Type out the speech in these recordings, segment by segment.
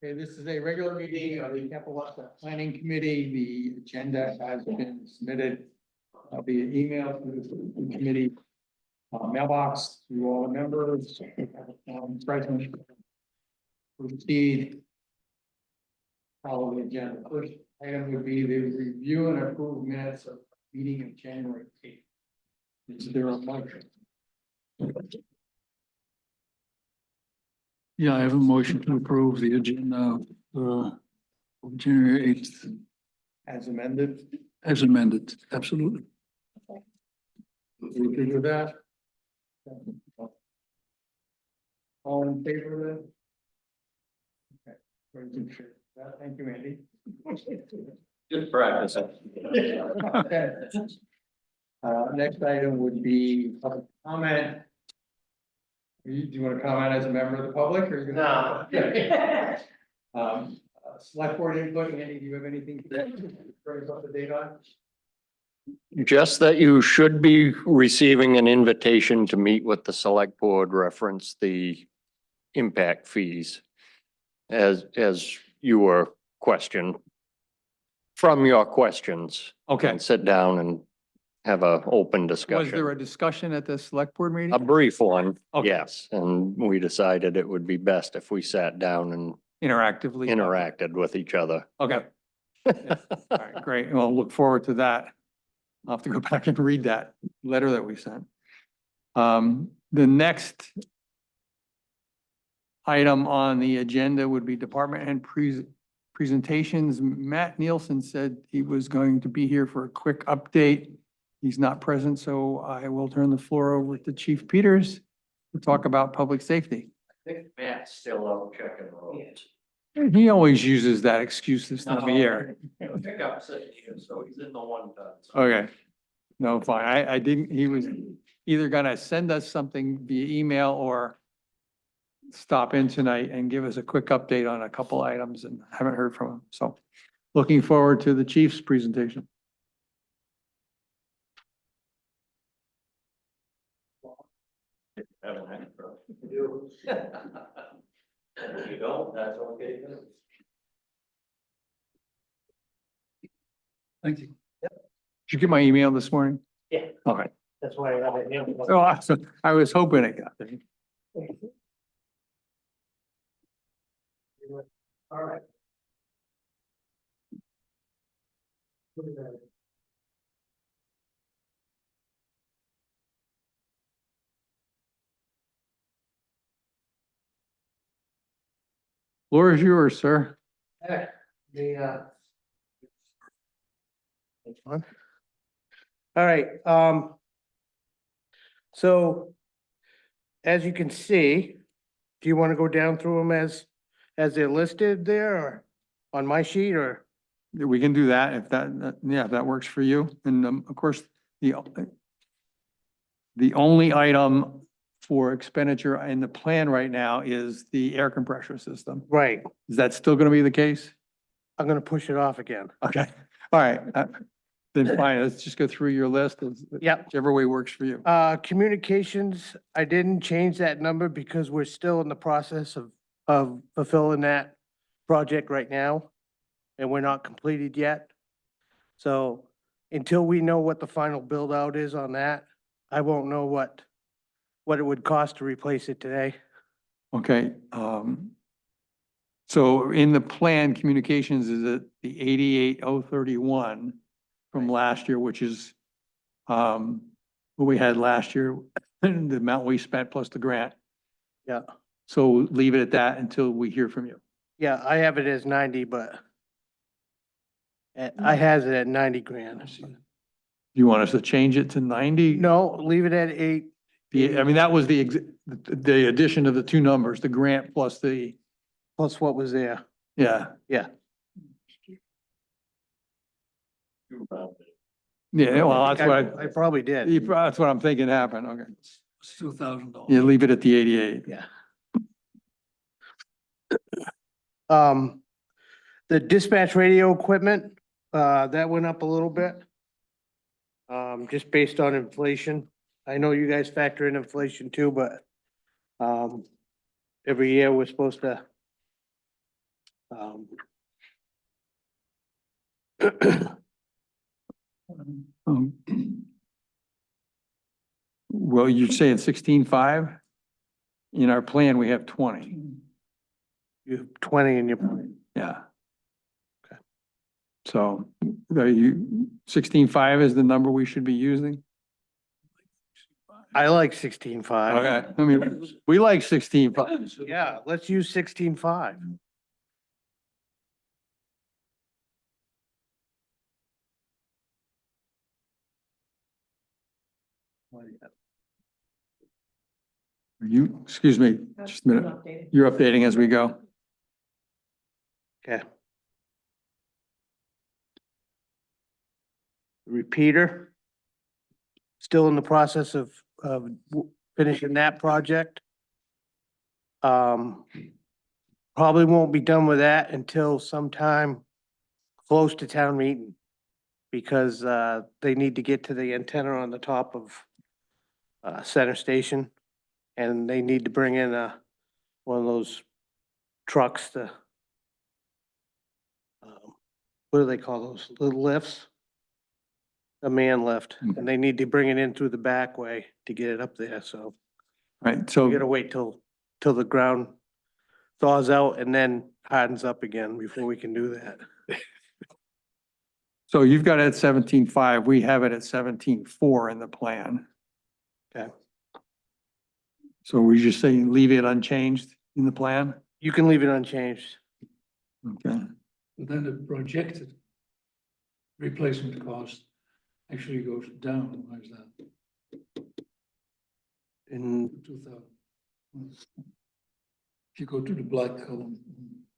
Okay, this is a regular meeting of the Capewalk Planning Committee. The agenda has been submitted via email to the committee mailbox to all the members. President, proceed. Follow the agenda. First item would be the review and approve minutes of meeting of January 8th. Is there a motion? Yeah, I have a motion to approve the agenda, January 8th As amended? as amended, absolutely. You agree with that? All in favor of it? Okay. Very good, sure. Thank you, Andy. Good practice. Okay. Next item would be public comment. Do you want to comment as a member of the public or? No. Select board input, Andy, do you have anything to bring us up to date on? Just that you should be receiving an invitation to meet with the select board, reference the impact fees. As you were questioned. From your questions. Okay. And sit down and have a open Was there discussion. a discussion at the select board A meeting? brief one, Okay. yes, and we decided it would be best if we sat down and Interactively? interacted with each other. Okay. All right, great. Well, look forward to that. I'll have to go back and read that letter that we sent. The next item on the agenda would be department and presentations. Matt Nielsen said he was going to be here for a quick update. He's not present, so I will turn the floor over to Chief Peters to talk about public safety. I think Matt's still out checking roads. He always uses that excuse this time of year. Pickup sitting here, so he's in the one ton. Okay, no, fine. I didn't, he was either gonna send us something via email or stop in tonight and give us a quick update on a couple items and haven't heard from him. So looking forward to the chief's presentation. If you don't, that's okay. Thank you. Did you get my email this morning? Yeah. Okay. That's why I have it here. Oh, I was hoping it got there. All right. Floor is yours, sir. That's fine. All right, so as you can see, do you want to go down through them as they're listed there or on my sheet or? We can do that if yeah, if that works for you. And of course, the only item for expenditure in the plan right now is the air compressor system. Right, Is that still going to be the case? I'm gonna push it off again. Okay, all right. Then fine, let's just go through your list. Yep. Whichever way works for you. Communications, I didn't change that number because we're still in the process of fulfilling that project right now. And we're not completed yet. So until we know what the final build out is on that, I won't know what it would cost to replace it today. Okay, so in the plan, communications is at the 88,031 from last year, which is what we had last year, the amount we spent plus the grant. Yeah, So leave it at that until we hear from you. yeah, I have it as 90, but I has it at 90 grand. You want us to change it to 90? No, leave it at 8. I mean, that was the addition of the two numbers, the grant plus the, Plus what was there. yeah. Yeah. Yeah, well, that's what I probably did. that's what I'm thinking happened, okay. It's $2,000. Yeah, leave it at the 88. Yeah. The dispatch radio equipment, that went up a little bit. Just based on inflation. I know you guys factor in inflation too, but every year we're supposed to Um, Um, Well, you're saying 16.5? In our plan, we have 20. You have 20 in your plan. Yeah. Okay. So, are you, 16.5 is the number we should be using? I like 16.5. Okay, I mean, we like 16.5. Yeah, let's use 16.5. You, excuse me, just a minute. You're updating as we go. Okay. Repeater. Still in the process of finishing that project. Probably won't be done with that until sometime close to town meeting. Because, they need to get to the antenna on the top of, Center Station. And they need to bring in one of those trucks to, what do they call those, little lifts? A man lift, and they need to bring it in through the back way to get it up there, so Right, we gotta so, wait till the ground thaws out and then hardens up again before we can do that. so you've got it at 17.5, we have it at 17.4 in the plan. Okay. So we just saying leave it unchanged in the plan? You can leave it unchanged. Okay, But then the projected replacement cost actually goes down, why is that? And 2,000. If you go to the black column,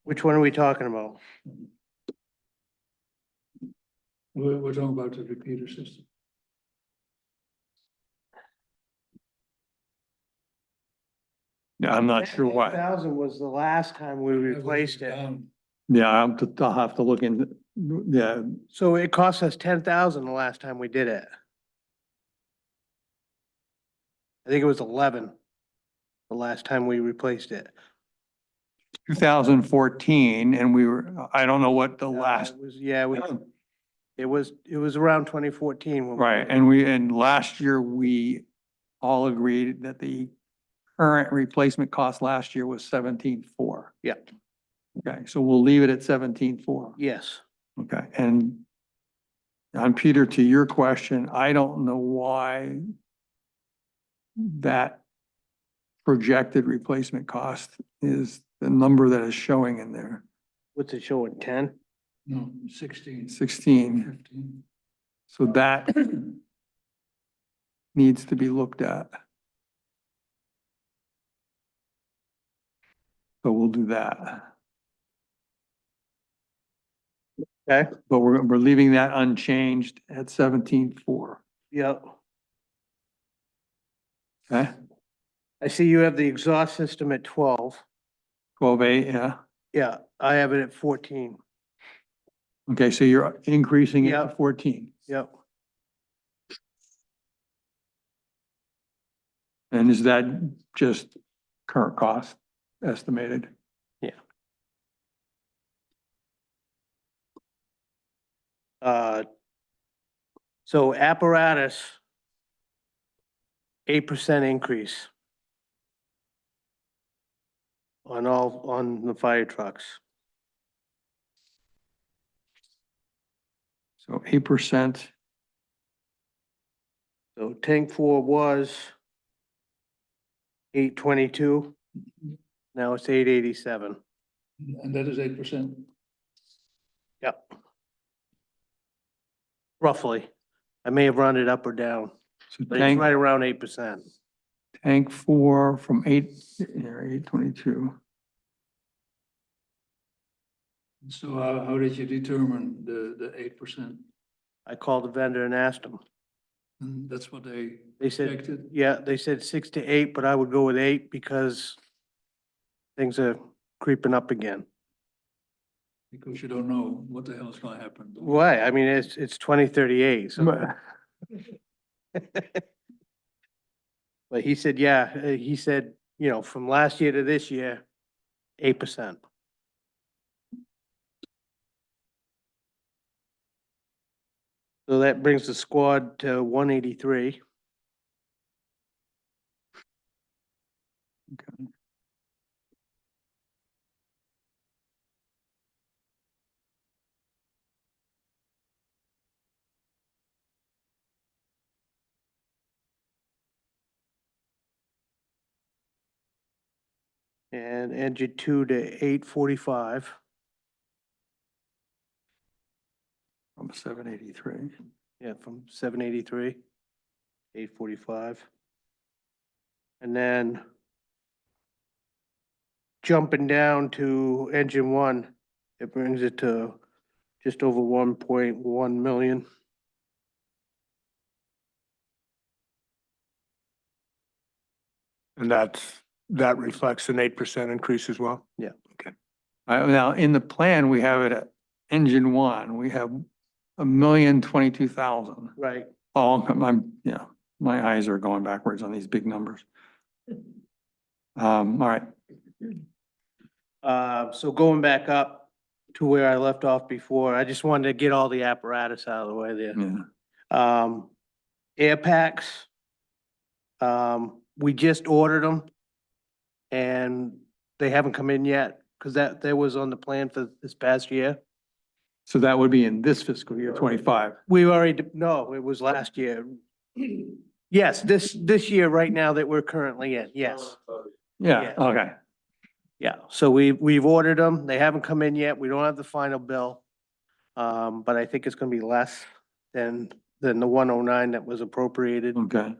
which one are we talking about? we're talking about the repeater system. yeah, I'm not sure why. 10,000 was the last time we replaced it. Down. Yeah, I'll have to look in, yeah, So it cost us 10,000 the last time we did it. I think it was 11 the last time we replaced it. 2014, and we were, I don't know what the last, It was, yeah, it was around 2014 when. right, and last year, we all agreed that the current replacement cost last year was 17.4. Yeah, Okay, so we'll leave it at 17.4. yes. Okay, and on Peter, to your question, I don't know why that projected replacement cost is the number that is showing in there, What's it showing, 10? No, 16. 16. 15. So that needs to be looked at. So we'll do that. Okay. But we're leaving that unchanged at 17.4. Yep. Okay, I see you have the exhaust system at 12. 12.8, yeah. Yeah, I have it at 14. Okay, so you're increasing it Yeah. to 14. Yep. And is that just current cost estimated? So apparatus, 8% increase on the fire trucks. So 8%, So tank 4 was 822. Now it's 887. And that is 8%. Yep. Roughly. I may have rounded up or down, so but it's tank, right around 8%. tank 4 from 822. So how did you determine the 8%? I called the vendor and asked them. And that's what they They said, expected? yeah, they said 6 to 8, but I would go with 8 because things are creeping up again. Because you don't know what the hell is gonna happen. Why? I mean, it's 2038, so. But he said, yeah, he said, from last year to this year, 8%. So that brings the squad to 183. Okay. And engine 2 to 845. From 783. Yeah, from 783, 845. And then jumping down to engine 1, it brings it to just over 1.1 million. And that reflects an 8% increase as well? Now, in the plan, we have it at engine 1, we have 1,022,000. Right. Oh, yeah, my eyes are going backwards on these big numbers. All right, So going back up to where I left off before, I just wanted to get all the apparatus out of the way there. yeah, Air packs. We just ordered them. And they haven't come in yet, because that was on the plan for this past year. so that would be in this fiscal year 25. We already, no, it was last year. Yes, this year, right now that we're currently in, yes. Yeah, Yes. okay. Yeah, so we've ordered them. They haven't come in yet. We don't have the final bill. But I think it's gonna be less than the 109 that was appropriated. Okay,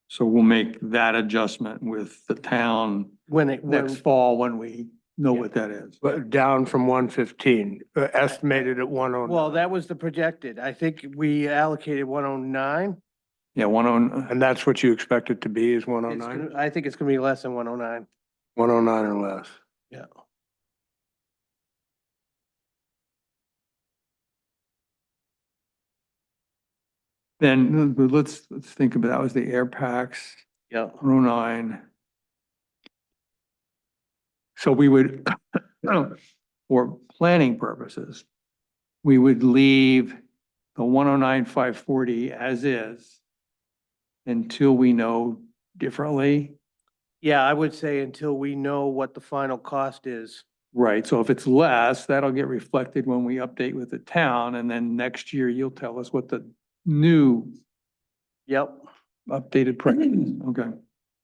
so we'll make that adjustment with the town When it, next fall when we know what that is. But down from 115, estimated at 109. well, that was the projected. I think we allocated 109. Yeah, 109, And that's what you expect it to be is 109? I think it's gonna be less than 109. 109 or less. Yeah. then let's think about, that was the air packs, Yeah. 109. So we would, for planning purposes, we would leave the 109,540 as is until we know differently. Yeah, I would say until we know what the final cost is. Right, so if it's less, that'll get reflected when we update with the town, and then next year you'll tell us what the new Yep. updated price is. Okay.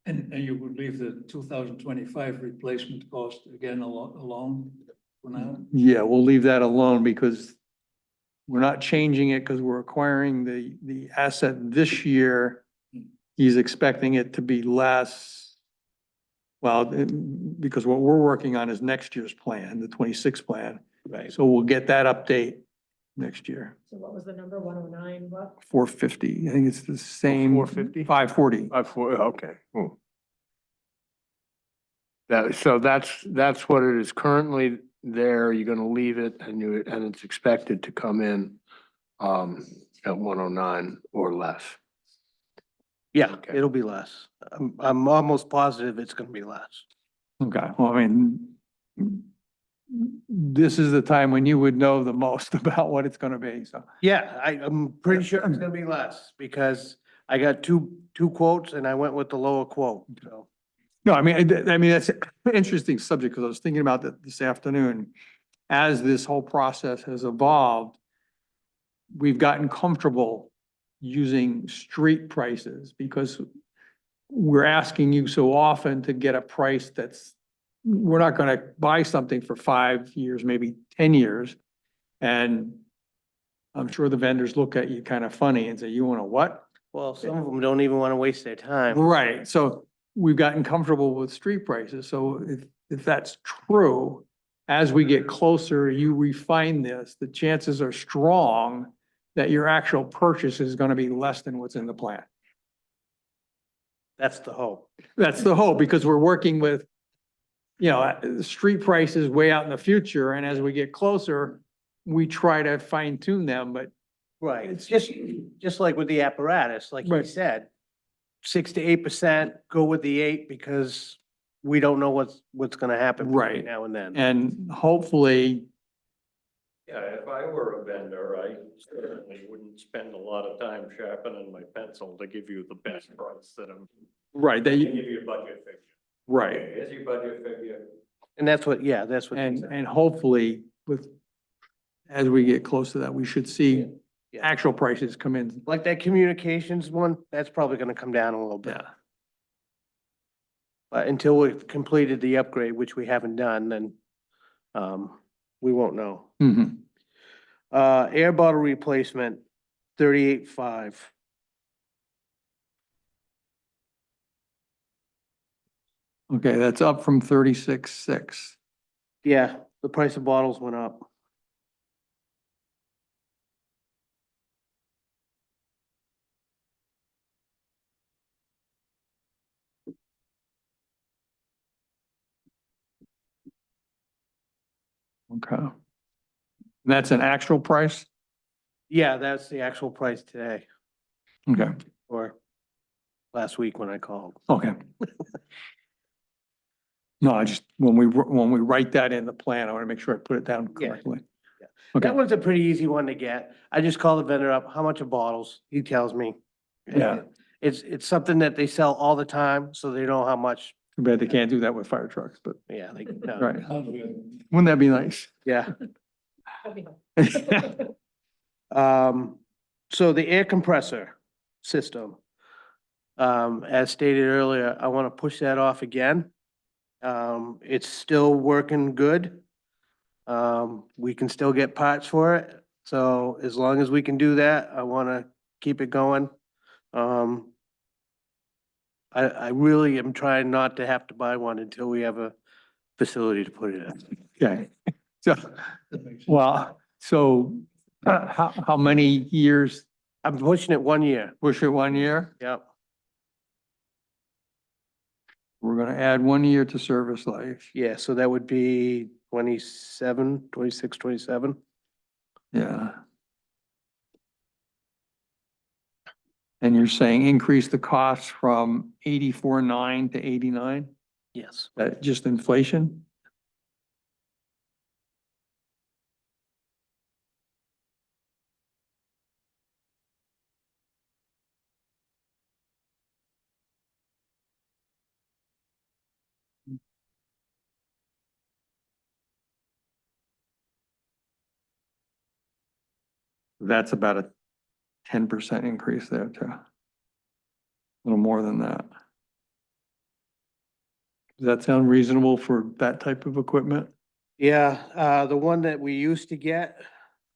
And you would leave the 2025 replacement cost again alone for now? Yeah, we'll leave that alone because we're not changing it because we're acquiring the asset this year. He's expecting it to be less. Well, because what we're working on is next year's plan, the 26 plan. Right. So we'll get that update next year. So what was the number, 109, what? 450. I think it's the same. 450? 540. Okay. So that's what it is currently there. You're gonna leave it and it's expected to come in at 109 or less. Yeah, Okay. it'll be less. I'm almost positive it's gonna be less. Okay, well, I mean, this is the time when you would know the most about what it's gonna be, so. Yeah, I'm pretty sure it's gonna be less because I got two quotes and I went with the lower quote, so. No, I mean, that's an interesting subject because I was thinking about that this afternoon. As this whole process has evolved, we've gotten comfortable using street prices because we're asking you so often to get a price that's, we're not gonna buy something for 5 years, maybe 10 years. And I'm sure the vendors look at you kind of funny and say, you want a what? Well, some of them don't even wanna waste their time. Right, so we've gotten comfortable with street prices, so if that's true, as we get closer, you refine this, the chances are strong that your actual purchase is gonna be less than what's in the plan. That's the hope. That's the hope, because we're working with, street prices way out in the future, and as we get closer, we try to fine tune them, but Right, it's just like with the apparatus, like you Right. said, 6 to 8%, go with the 8 because we don't know what's gonna happen between Right. now and then. and hopefully Yeah, if I were a vendor, I certainly wouldn't spend a lot of time sharpening my pencil to give you the best price that I'm. Right, Give they, you a budget figure. right. Here's your budget figure. And that's what, yeah, that's what. And hopefully with, as we get close to that, we should see Yeah. actual prices come in. Like that communications one, that's probably gonna come down a little bit. Yeah. But until we've completed the upgrade, which we haven't done, then, we won't know. Mhm. Air bottle replacement, 38.5. Okay, that's up from 36.6. Yeah, the price of bottles went up. Okay. That's an actual price? Yeah, that's the actual price today, Okay, or last week when I called. okay. No, I just, when we write that in the plan, I want to make sure I put it down Yeah. correctly. Yeah. Okay, That one's a pretty easy one to get. I just call the vendor up, how much are bottles? He tells me. yeah, It's something that they sell all the time, so they know how much, too bad they can't do that with fire trucks, but, yeah, they, right. Sounds good. Wouldn't that be nice? yeah. That'd be helpful. So the air compressor system, as stated earlier, I want to push that off again. It's still working good. We can still get parts for it. So as long as we can do that, I want to keep it going. I really am trying not to have to buy one until we have a facility to put it in. Okay, so, That makes sense. well, so, how many years? I'm pushing it 1 year. Push it 1 year? Yep. We're gonna add 1 year to service life. Yeah, so that would be 27, 26, 27. Yeah. And you're saying increase the cost from 84.9 to 89? Yes. That just inflation? That's about a 10% increase there too. A little more than that. Does that sound reasonable for that type of equipment? Yeah, the one that we used to get,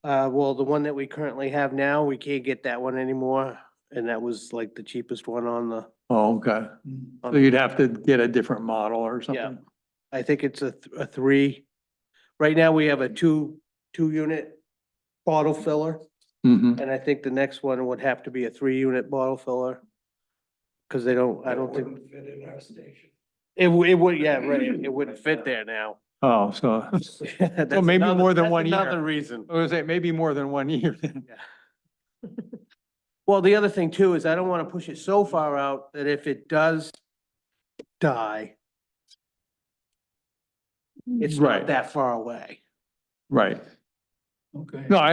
well, the one that we currently have now, we can't get that one anymore. And that was like the cheapest one on the, Oh, okay. on So you'd have to get a different model or something? I think it's a 3. Right now, we have a two unit bottle filler, Mm-hmm. and I think the next one would have to be a 3-unit bottle filler. Cause they don't, I don't think, Fit in our station. it would, yeah, right, it wouldn't fit there now. Oh, so, That's maybe another- more than that's 1 year. Another reason. I was say maybe more than 1 year then. Well, the other thing too is I don't want to push it so far out that if it does die, it's Right. not that far away. Right. Okay. No, I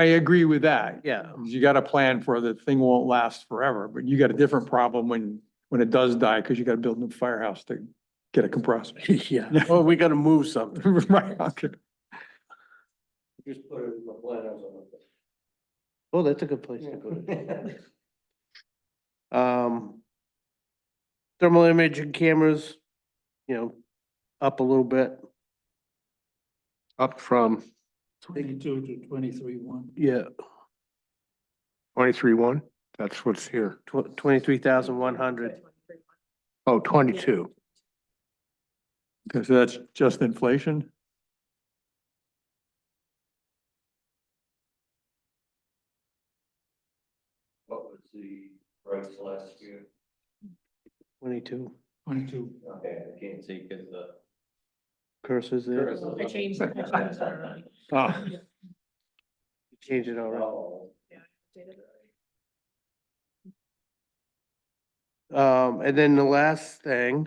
agree with that. Yeah. You got a plan for the thing won't last forever, but you got a different problem when it does die, because you got to build a new firehouse to get a compressor. Yeah. Well, we gotta move something. Right, okay. Just put it in the planners on the. Oh, that's a good place to put it. Thermal imaging cameras, up a little bit. Up from 22 to 23.1. Yeah. 23.1, that's what's here. 23,100. Oh, 22. Okay, so that's just inflation? What was the price last year? 22 22. Okay, I can't see because the. cursors there. I changed it already. Oh, Change it already. Oh. Yeah, I updated it already. And then the last thing,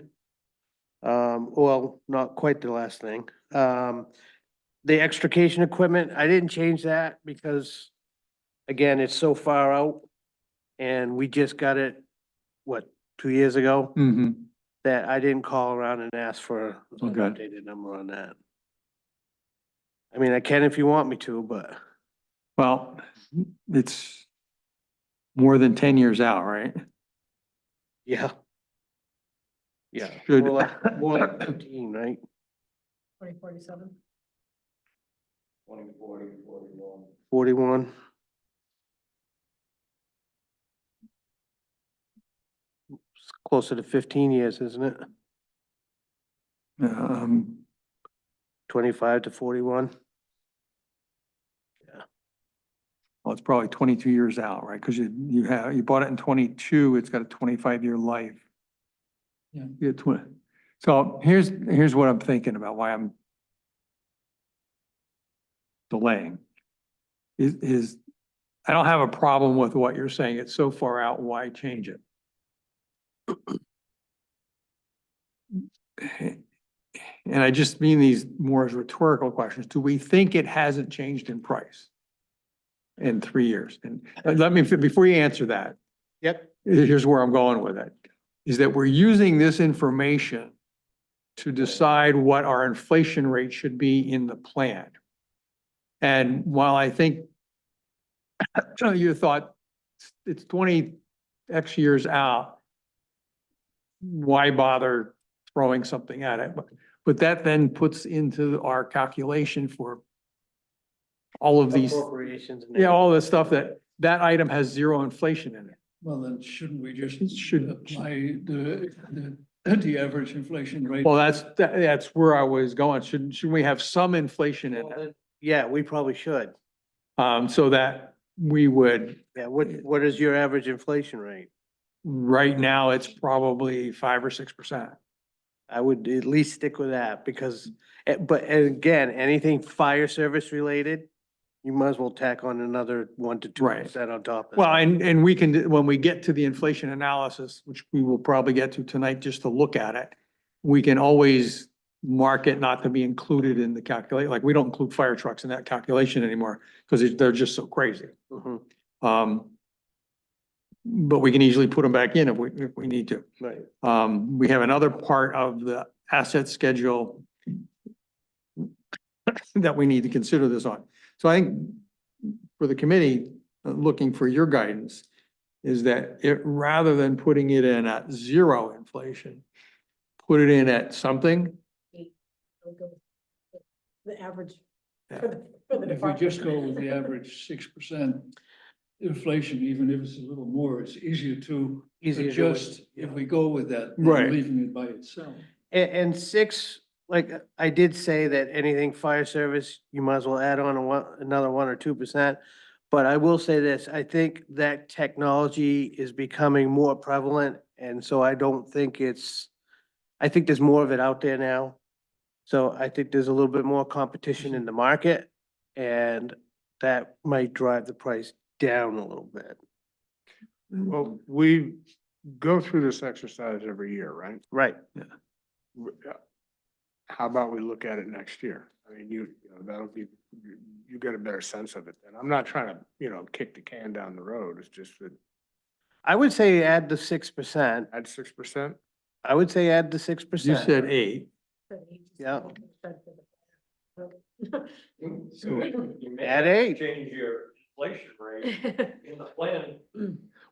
well, not quite the last thing, the extrication equipment, I didn't change that because, again, it's so far out. And we just got it, what, 2 years ago, Mm-hmm. that I didn't call around and ask for an Okay. updated number on that. I mean, I can if you want me to, but Well, it's more than 10 years out, right? yeah. Yeah, Should- more like 15, right? 2047. 41. It's closer to 15 years, isn't it? Um, 25 to 41. well, it's probably 22 years out, right? Because you bought it in 22, it's got a 25-year life. Yeah. Yeah, 20. So here's what I'm thinking about, why I'm delaying. Is I don't have a problem with what you're saying. It's so far out, why change it? And I just mean these more as rhetorical questions. Do we think it hasn't changed in price in 3 years? And let me, before you answer that, Yep. here's where I'm going with it, is that we're using this information to decide what our inflation rate should be in the plan. And while I think you thought it's 20 X years out, why bother throwing something at it? But that then puts into our calculation for all of these, Appropriations. and yeah, all the stuff that item has zero inflation in it. Well, then shouldn't we just It should- apply the average inflation rate? Well, that's where I was going. Shouldn't we have some inflation in it? Yeah, we probably should. So that we would, Yeah, what is your average inflation rate? right now, it's probably 5 or 6%. I would at least stick with that because, but and again, anything fire service related, you might as well tack on another 1 to 2% on top of that. Well, and we can, when we get to the inflation analysis, which we will probably get to tonight just to look at it, we can always mark it not to be included in the calculate, like we don't include fire trucks in that calculation anymore because they're just so crazy. Mhm, But we can easily put them back in if we need to. right. We have another part of the asset schedule that we need to consider this on. So I think for the committee, looking for your guidance, is that rather than putting it in at zero inflation, put it in at something. I'll go with The average. Yeah. For the If we department. just go with the average 6% inflation, even if it's a little more, it's easier to Easier to- adjust if we go with that, Right. than leaving it by itself. And 6, like I did say that anything fire service, you might as well add on another 1 or 2%. But I will say this, I think that technology is becoming more prevalent. And so I don't think I think there's more of it out there now. So I think there's a little bit more competition in the market and that might drive the price down a little bit. Well, we go through this exercise every year, right? Right. How about we look at it next year? I mean, that'll be, you get a better sense of it then. I'm not trying to, kick the can down the road. It's just that I would say add the 6%. at 6%. I would say add the 6%. You said 8. Yeah. So, Add 8. Change your inflation rate in the plan.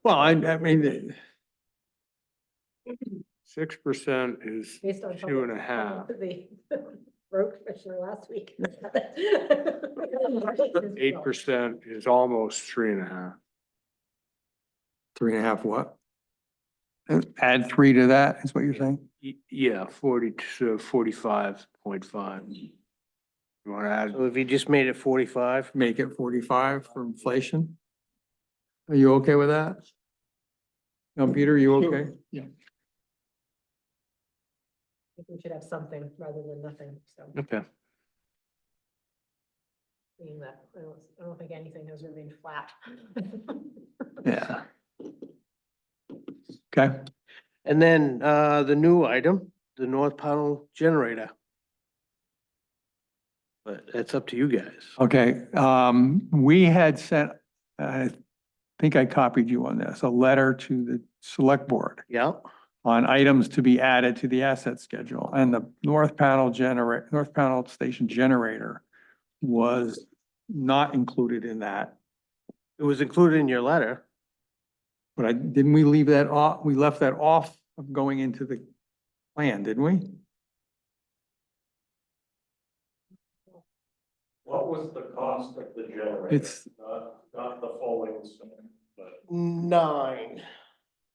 well, I mean, 6% is Based on. 2.5. The road commissioner last week. 8% is almost 3.5. 3.5 what? Add 3 to that, is what you're saying? Yeah, 40 to 45.5. You want to add, So if you just made it 45, Make it 45 for inflation? Are you okay with that? No, Peter, you Sure. okay? Yeah. I think we should have something rather than nothing, so. okay. Being that, I don't think anything has remained flat. Yeah. Okay, and then, the new item, the North Panel generator. But it's up to you guys. Okay, we had sent, I think I copied you on this, a letter to the select board Yeah. on items to be added to the asset schedule, and the North Panel Station generator was not included in that. It was included in your letter. But didn't we leave that off? We left that off of going into the plan, didn't we? What was the cost of the generator? It's, Not the full install, but. 9.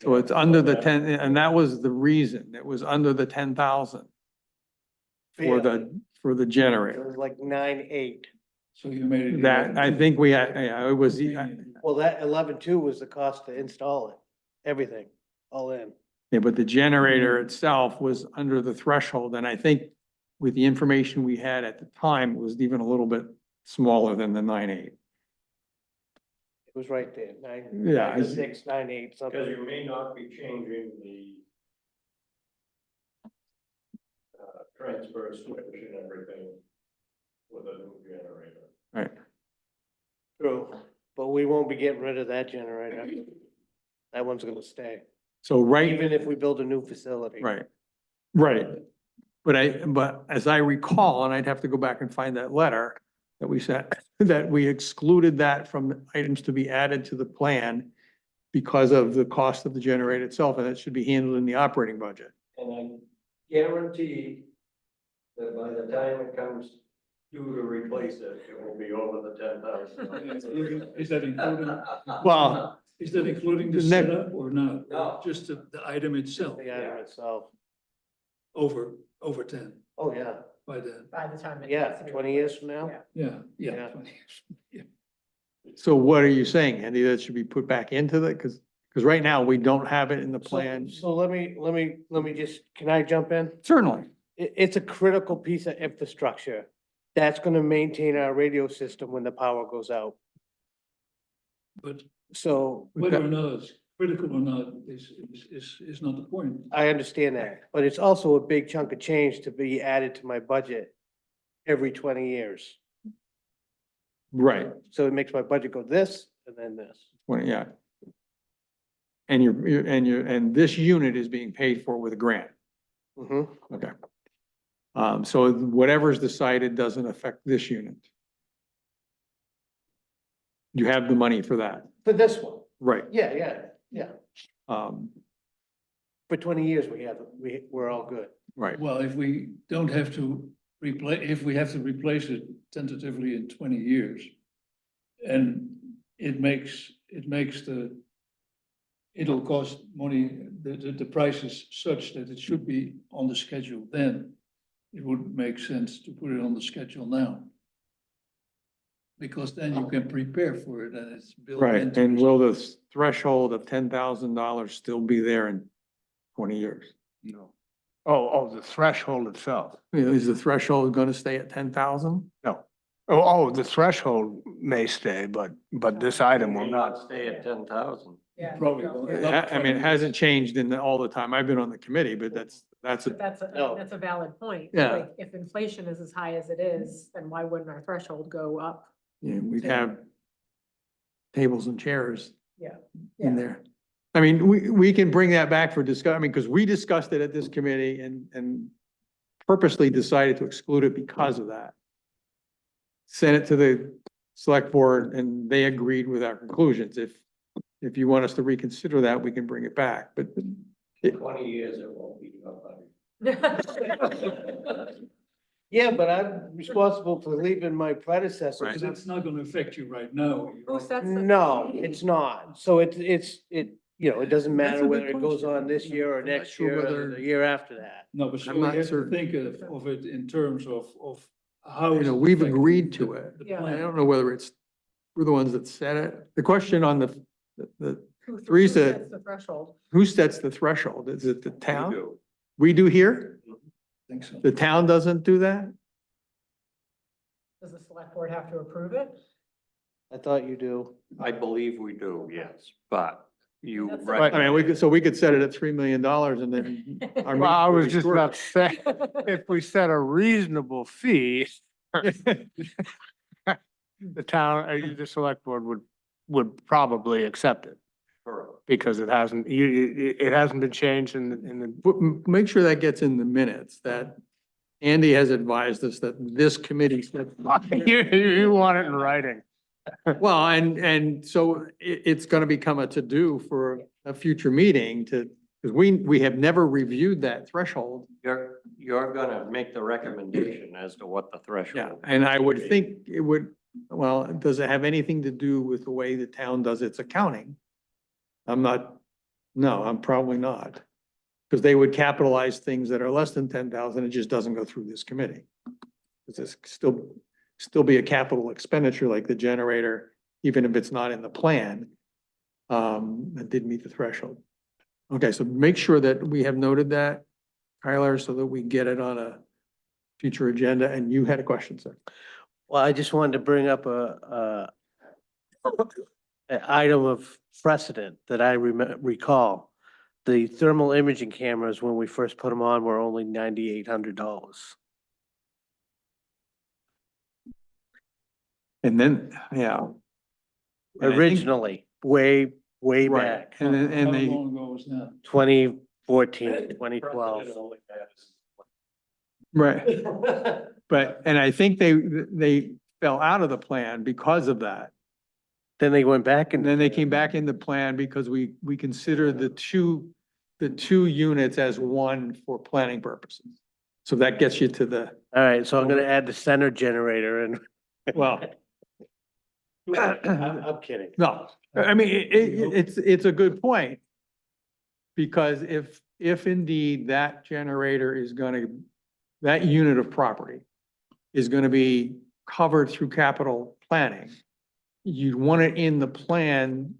so it's under the 10, and that was the reason. It was under the 10,000 for the It generator. was like 9.8. So you made it. That, I think we had, yeah, it was, Well, that 11.2 was the cost to install it, everything, all in. yeah, but the generator itself was under the threshold, and I think with the information we had at the time, it was even a little bit smaller than the 9.8. It was right there, 9, Yeah, I- 9.6, 9.8, Because something. you may not be changing the transfer switch and everything with a new generator. Right. True, but we won't be getting rid of that generator. That one's gonna stay, So right, even if we build a new facility. right, right. But as I recall, and I'd have to go back and find that letter that we sent, that we excluded that from items to be added to the plan because of the cost of the generator itself, and it should be handled in the operating budget. And I guarantee that by the time it comes due to replace it, it will be over the 10,000. Is that including, Well, is that including the The next- setup or not? No. Just the item itself, The item itself. over 10 Oh, yeah. by then. By the time. it Yeah, gets to be 20 years from now. Yeah. Yeah, Yeah. 20 years. Yeah. so what are you saying, Andy? That should be put back into the, because right now we don't have it in the So- plan. So let me just, can I jump in? Certainly. It's a critical piece of infrastructure that's gonna maintain our radio system when the power goes out. But So whether or not it's critical or not is not the point. I understand that, but it's also a big chunk of change to be added to my budget every 20 years. Right. So it makes my budget go this and then this. Well, yeah. And and this unit is being paid for with a grant. Mm-hmm. Okay. So whatever's decided doesn't affect this unit. You have the money for that, For this one, right? yeah. Um, For 20 years, we're all good. right, Well, if we don't have to replace, if we have to replace it tentatively in 20 years, and it'll cost money, the price is such that it should be on the schedule then, it would make sense to put it on the schedule now. Because then you can prepare for it and it's built right. into. And the- will the threshold of $10,000 still be there in 20 years? No. Oh, the threshold itself. Is the threshold going to stay at 10,000? The threshold may stay, but this item will not. Stay at 10,000. Yeah. Probably no, won't. I mean, it hasn't changed in all the time I've been on the committee, but that's But No. that's a valid point. Yeah. Like, if inflation is as high as it is, then why wouldn't our threshold go up? we'd have tables and chairs Yeah. in there. I mean, we can bring that back for discussion, I mean, because we discussed it at this committee and purposely decided to exclude it because of that. Sent it to the select board and they agreed with our conclusions. If you want us to reconsider that, we can bring it back, but 20 years it won't be up. Yeah, but I'm responsible for leaving my predecessor. Right. That's not gonna affect you right now. Who sets the? No, it's not. So it doesn't That's a matter good whether it goes question. on this year or I'm not next sure year or whether- the year after that. No, but so I'm we not have to certain. think of it in terms of how. You is know, it we've affecting agreed to the- it. the Yeah. I plan? don't know whether we're the ones that set it. The question on the Who Teresa- sets the threshold? who sets the threshold? Is it the town? We do here? Think so. The town doesn't do that? Does the select board have to approve it? I thought you do. I believe we do, yes, but you. That's- I mean, we could set it at $3 million and then. our Well, I was meeting just would be about to say, if we set a reasonable fee, the town, the select board would probably accept it because it hasn't, it hasn't been changed in the, But make sure that gets in the minutes, that Andy has advised us that this committee said. you want it in writing. Well, and so it's gonna become a to-do for a future meeting to, because we have never reviewed that threshold. You're gonna make the recommendation as to what the Yeah, threshold. and I would think it would, well, does it have anything to do with the way the town does its accounting? I'm probably not. Because they would capitalize things that are less than 10,000, it just doesn't go through this committee. Because it's still be a capital expenditure like the generator, even if it's not in the plan. That did meet the threshold. Okay, so make sure that we have noted that, Tyler, so that we get it on a future agenda. And you had a question, sir? Well, I just wanted to bring up an item of precedent that I recall. The thermal imaging cameras, when we first put them on, were only $9,800. And then, yeah. And I think- Originally, way Right, back, and then, How and they, long ago was that? 2014, 2012. right, but, and I think they fell out of the plan because of that. Then they went back And and then they came back in the plan because we consider the two units as one for planning purposes. So that gets you to the, all right, so I'm gonna add the center generator and. well, I'm kidding. no, I mean, it's a good point. Because if indeed that generator is gonna, that unit of property is gonna be covered through capital planning, you'd want it in the plan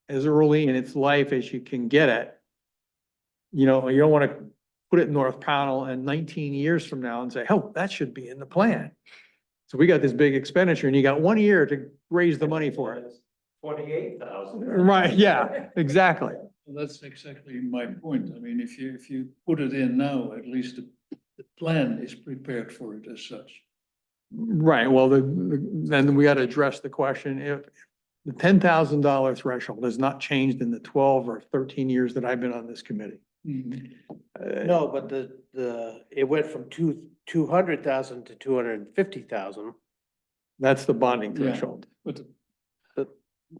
as early in its life as you can get it. You know, you don't want to put it in North Pownell and 19 years from now and say, oh, that should be in the plan. So we got this big expenditure and you got 1 year to raise the money for it. 28,000. Right, yeah, exactly. Well, that's exactly my point. I mean, if you put it in now, at least the plan is prepared for it as such. Right, well, then we got to address the question, if the $10,000 threshold has not changed in the 12 or 13 years that I've been on this committee. No, but it went from 200,000 to 250,000. That's the bonding Yeah. threshold. But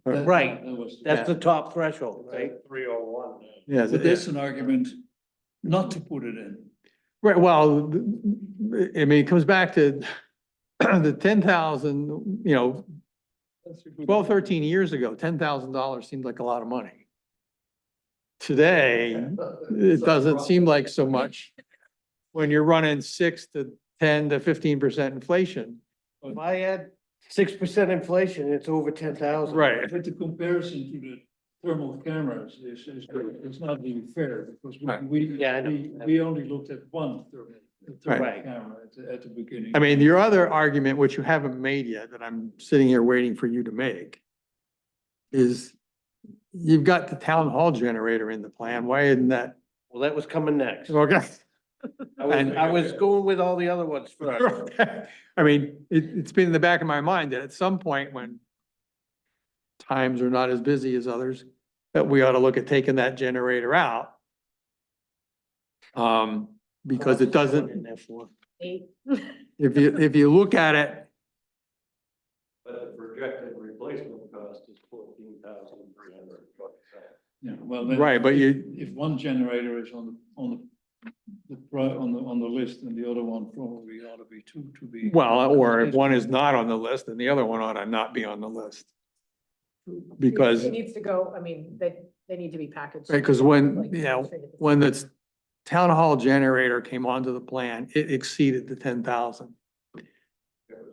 Right, that was- that's the top threshold, right? 301. Yeah, But there's an argument not to put it in. right, well, I mean, it comes back to the 10,000, you know, 12, 13 years ago, $10,000 seemed like a lot of money. Today, it doesn't seem like so much when you're running 6 to 10 to 15% inflation. If I add 6% inflation, it's over 10,000. Right. But the comparison to the thermal cameras is not really fair because Right. Yeah, I know. we only looked at one thermal Right. camera at the beginning. I mean, your other argument, which you haven't made yet, that I'm sitting here waiting for you to make, is you've got the town hall generator in the plan. Why isn't that? Well, that was coming next. Okay. I was going with all the other ones first. I mean, it's been in the back of my mind that at some point when times are not as busy as others, that we ought to look at taking that generator out. Because it doesn't, 8. if you look at it, But the projected replacement cost is 14,300. Yeah, well, then. right, but you, If one generator is on the list and the other one probably ought to be two to be. well, or if one is not on the list, then the other one ought to not be on the list. Because, It needs to go, I mean, they need to be packaged. because when, like, you know, straight at the- when the town hall generator came onto the plan, it exceeded the 10,000. It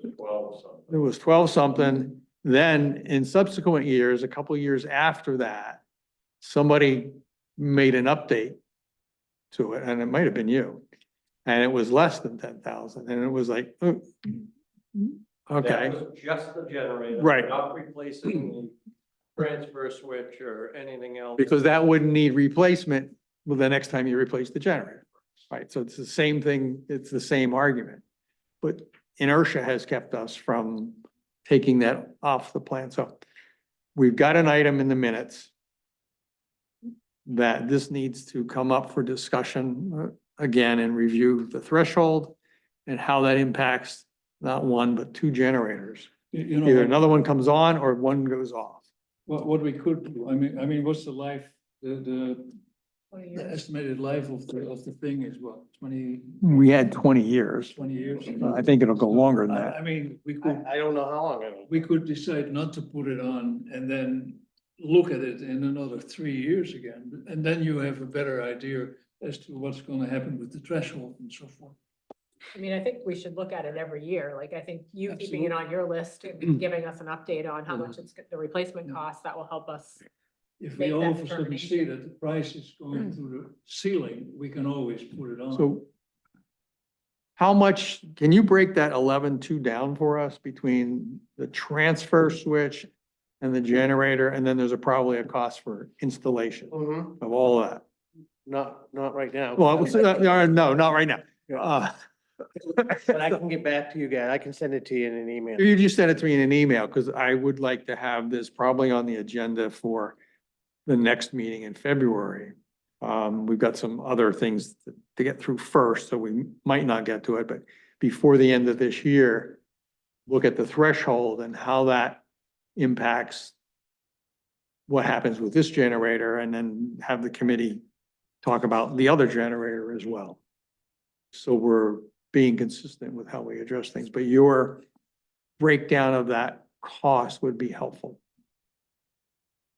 was 12 something. It was 12 something. Then in subsequent years, a couple years after that, somebody made an update to it, and it might have been you. And it was less than 10,000, and it was like, oh, okay, That was just the generator. Right. Not replacing the transfer switch or anything else. because that wouldn't need replacement the next time you replace the generator. Right, so it's the same thing, it's the same argument. But inertia has kept us from taking that off the plan. So we've got an item in the minutes that this needs to come up for discussion again and review the threshold and how that impacts not one, but two generators. You know, Either another one comes on or one goes off. what we could do, I mean, what's the life, the 20 the years. estimated life of the thing is what, 20 We had 20 years. 20 years? I think it'll go longer than that. I mean, we could, I don't know how long it'll. we could decide not to put it on and then look at it in another 3 years again. And then you have a better idea as to what's gonna happen with the threshold and so forth. I mean, I think we should look at it every year. Like, I think you keeping it on your list, and giving us an update on how much it's, the replacement cost, that will help us. If we Make all that of a sudden see determination. that the price is going through the ceiling, we can always put it on. So how much, can you break that 11.2 down for us between the transfer switch and the generator? And then there's probably a cost for installation Mhm. of all that. Not right now. Well, no, not right now. Uh, But I can get back to you guys. I can send it to you in an email. You just send it to me in an email, because I would like to have this probably on the agenda for the next meeting in February. We've got some other things to get through first, so we might not get to it, but before the end of this year, look at the threshold and how that impacts what happens with this generator, and then have the committee talk about the other generator as well. So we're being consistent with how we address things, but your breakdown of that cost would be helpful.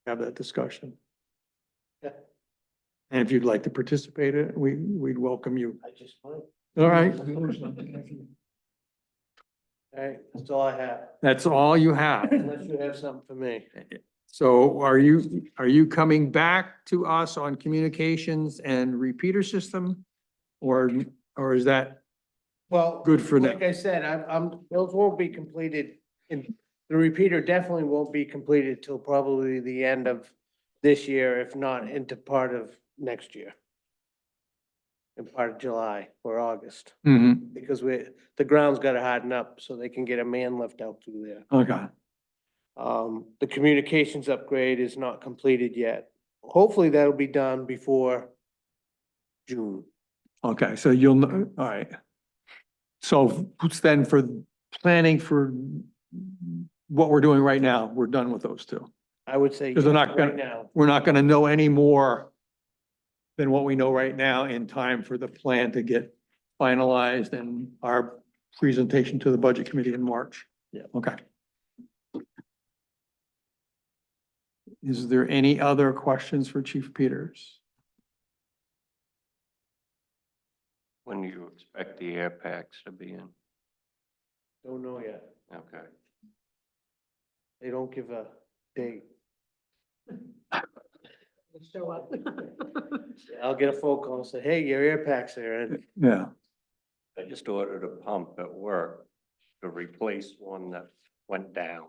Have that discussion. Yeah. And if you'd like to participate in it, we'd welcome you. I just might. All right, All right, that's all I have. that's all you have. Unless you have something for me. So are you coming back to us on communications and repeater system? Or is that Well. good for now? Like I said, those won't be completed the repeater definitely won't be completed till probably the end of this year, if not into part of next year. In part of July or August, Mm-hmm, because the ground's gotta harden up so they can get a man lift out through there. okay. The communications upgrade is not completed yet. Hopefully that'll be done before June. Okay, so you'll, all right. So then for planning for what we're doing right now, we're done with those two. I would say 'Cause they're yes, not right gonna- now. We're not gonna know any more than what we know right now in time for the plan to get finalized and our presentation to the budget committee in March. Yeah. Okay. Is there any other questions for Chief Peters? When do you expect the air packs to be in? Don't know yet. Okay. They don't give a date. Show up. I'll get a phone call and say, hey, your air packs are in. Yeah, I just ordered a pump at work to replace one that went down.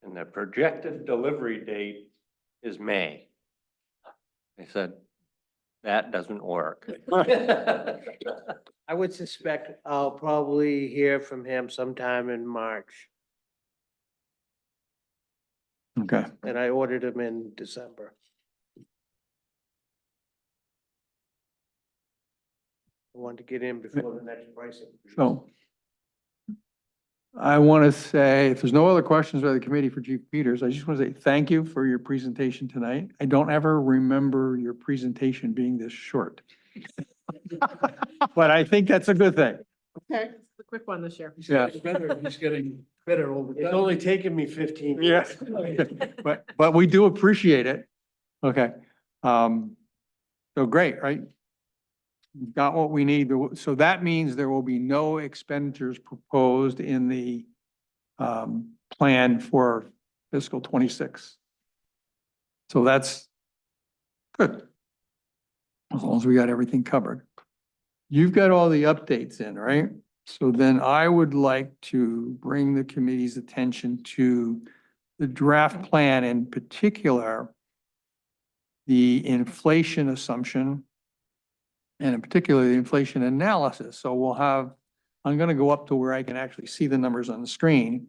And the projected delivery date is May. I said, that doesn't work. I would suspect I'll probably hear from him sometime in March, okay. and I ordered him in December. I wanted to get in before the next pricing. So I want to say, if there's no other questions by the committee for Chief Peters, I just want to say thank you for your presentation tonight. I don't ever remember your presentation being this short. But I think that's a good thing. Okay. It's a quick one this year. He's Yeah. getting better all the It's time. only taken me 15 Yeah. years. But we do appreciate it. Okay. So great, right? We've got what we need. So that means there will be no expenditures proposed in the plan for fiscal 26. So that's good. As long as we got everything covered. You've got all the updates in, right? So then I would like to bring the committee's attention to the draft plan, in particular, the inflation assumption, and in particular, the inflation analysis. So we'll have I'm gonna go up to where I can actually see the numbers on the screen.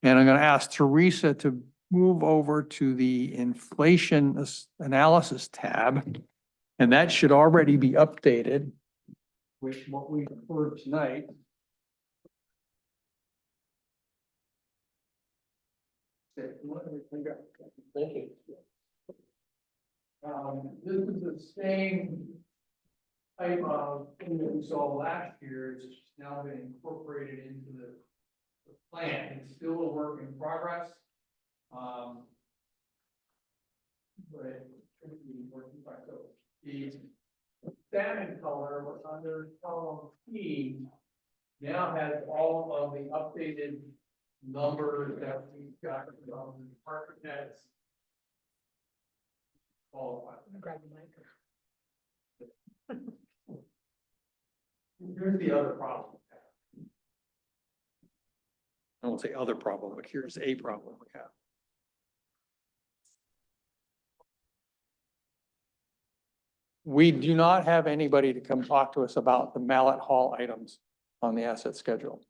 And I'm gonna ask Teresa to move over to the inflation analysis tab. And that should already be updated with what we heard tonight. Thank you. This is the same type of thing that we saw last year, it's just now been incorporated into the plan. It's still a work in progress. But it should be working fine. So the salmon color was under column P now has all of the updated numbers that we've got from the department heads. All I'm gonna grab the mic. Here's the other problem. I won't say other problem, but here's a problem we have. We do not have anybody to come talk to us about the Mallet Hall items on the asset schedule.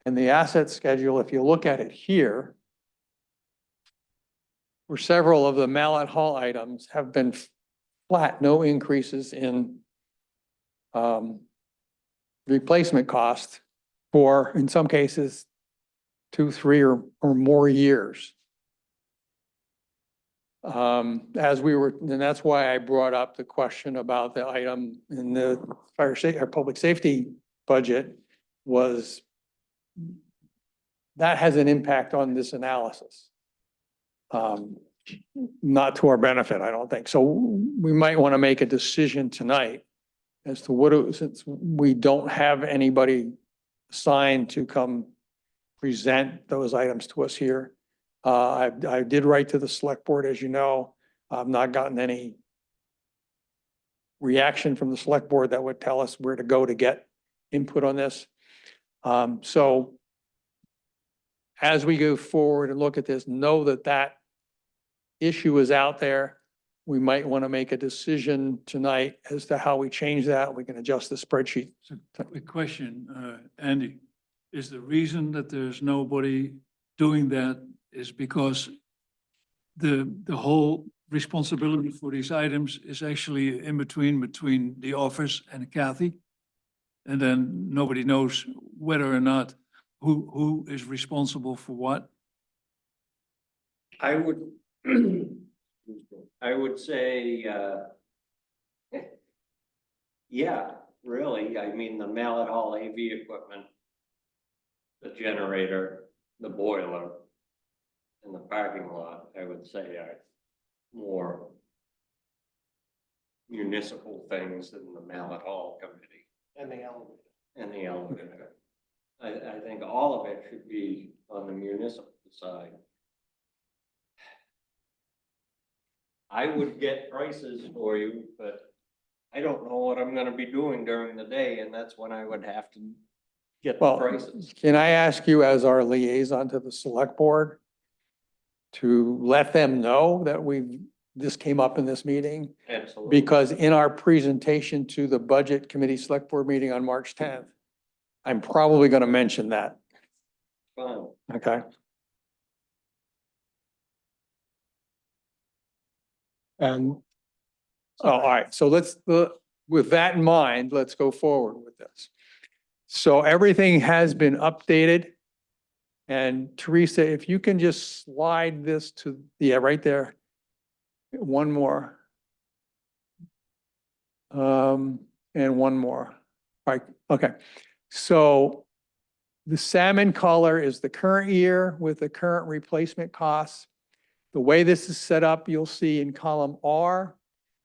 And the asset schedule, if you look at it here, where several of the Mallet Hall items have been flat, no increases in replacement cost for, in some cases, 2, 3, or more years. As we were, and that's why I brought up the question about the item in the fire safety or public safety budget was that has an impact on this analysis. Not to our benefit, I don't think. So we might want to make a decision tonight as to what, since we don't have anybody assigned to come present those items to us here. I did write to the select board, as you know. I've not gotten any reaction from the select board that would tell us where to go to get input on this. So as we go forward and look at this, know that that issue is out there. We might want to make a decision tonight as to how we change that. We can adjust the spreadsheet. Quick question, Andy, is the reason that there's nobody doing that is because the whole responsibility for these items is actually in between the office and Kathy? And then nobody knows whether or not who is responsible for what? I would, I would say, yeah, really. I mean, the Mallet Hall AV equipment, the generator, the boiler, and the parking lot, I would say are more municipal things than the Mallet Hall committee And the elevator. and the elevator. I think all of it should be on the municipal side. I would get prices for you, but I don't know what I'm gonna be doing during the day, and that's when I would have to get the Well, prices. can I ask you as our liaison to the select board to let them know that this came up in this meeting? Absolutely. Because in our presentation to the budget committee select board meeting on March 10th, I'm probably going to mention that. Fine. Okay. And So, all right, so let's, with that in mind, let's go forward with this. So everything has been updated. And Teresa, if you can just slide this to, yeah, right there. One more. And one more. All right, okay. So the salmon color is the current year with the current replacement costs. The way this is set up, you'll see in column R,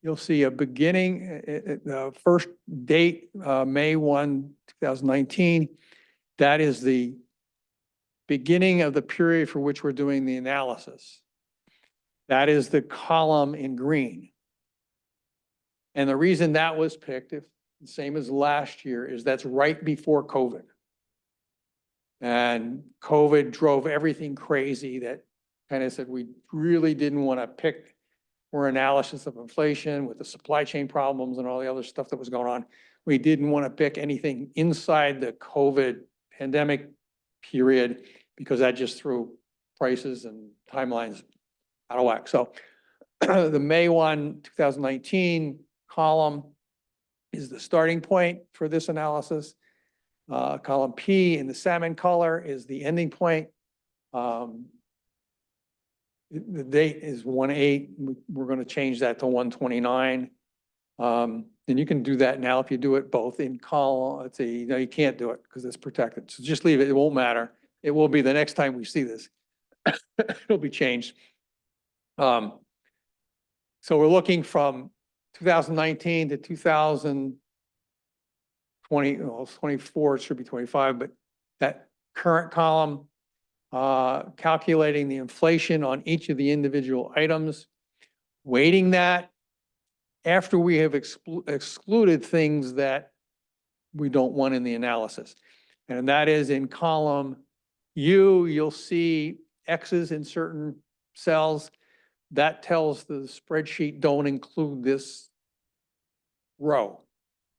you'll see a beginning, the first date, May 1, 2019. That is the beginning of the period for which we're doing the analysis. That is the column in green. And the reason that was picked, if the same as last year, is that's right before COVID. And COVID drove everything crazy that kind of said we really didn't want to pick for analysis of inflation with the supply chain problems and all the other stuff that was going on. we didn't want to pick anything inside the COVID pandemic period because that just threw prices and timelines out of whack. So the May 1, 2019 column is the starting point for this analysis. Column P in the salmon color is the ending point. The date is 1/8. We're going to change that to 1/29. And you can do that now if you do it both in column. Let's see, no, you can't do it because it's protected. So just leave it. It won't matter. It will be the next time we see this. It'll be changed. So we're looking from 2019 to 2020, well, it's 24, it should be 25, but that current column, calculating the inflation on each of the individual items, weighting that after we have excluded things that we don't want in the analysis. And that is in column U, you'll see X's in certain cells. That tells the spreadsheet don't include this row.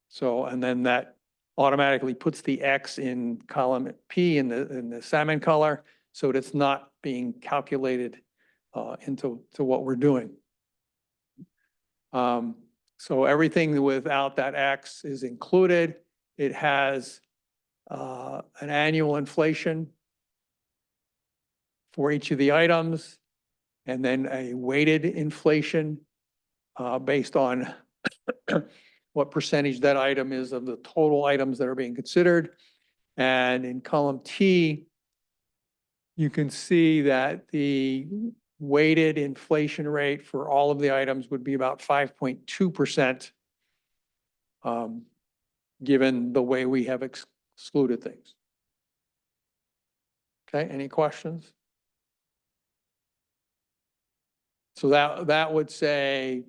So, and then that automatically puts the X in column P in the salmon color, so that it's not being calculated into what we're doing. So everything without that X is included. It has an annual inflation for each of the items, and then a weighted inflation based on what percentage that item is of the total items that are being considered. And in column T, you can see that the weighted inflation rate for all of the items would be about 5.2%, given the way we have excluded things. Okay, any questions? So that would say,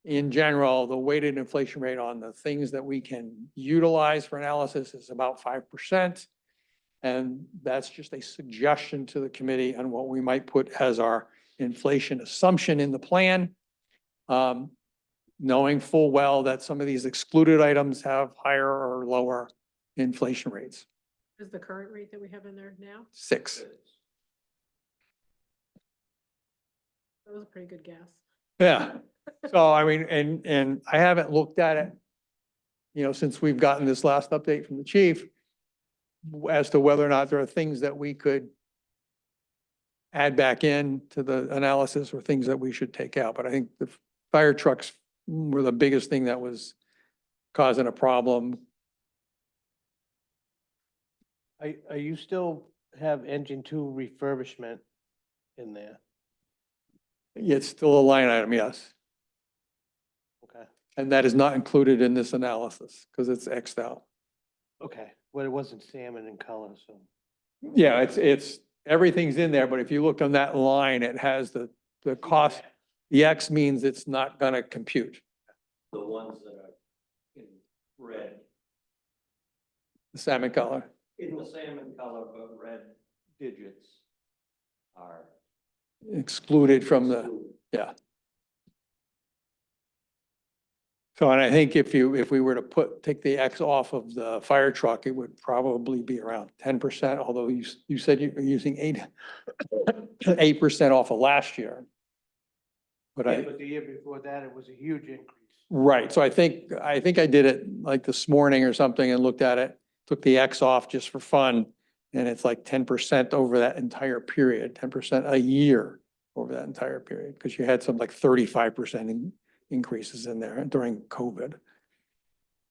in general, the weighted inflation rate on the things that we can utilize for analysis is about 5%. And that's just a suggestion to the committee on what we might put as our inflation assumption in the plan. Knowing full well that some of these excluded items have higher or lower inflation rates. Is the current rate that we have in there now? 6. That was a pretty good guess. Yeah. So I mean, and I haven't looked at it, since we've gotten this last update from the chief as to whether or not there are things that we could add back in to the analysis or things that we should take out. But I think the fire trucks were the biggest thing that was causing a problem. Are you still have engine 2 refurbishment in there? It's still a line item, yes. Okay, And that is not included in this analysis because it's Xed out. okay. Well, it wasn't salmon in color, so. Yeah, it's, everything's in there, but if you look on that line, it has the cost. The X means it's not gonna compute. The ones that are in red, The salmon color. in the salmon color, but red digits are Excluded from the, excluded. yeah. So, and I think if we were to take the X off of the fire truck, it would probably be around 10%, although you said you're using 8% off of last year. But Yeah, but the year before that, it was a huge increase. right, so I think I did it like this morning or something and looked at it, took the X off just for fun. And it's like 10% over that entire period, 10% a year over that entire period, because you had some like 35% increases in there during COVID.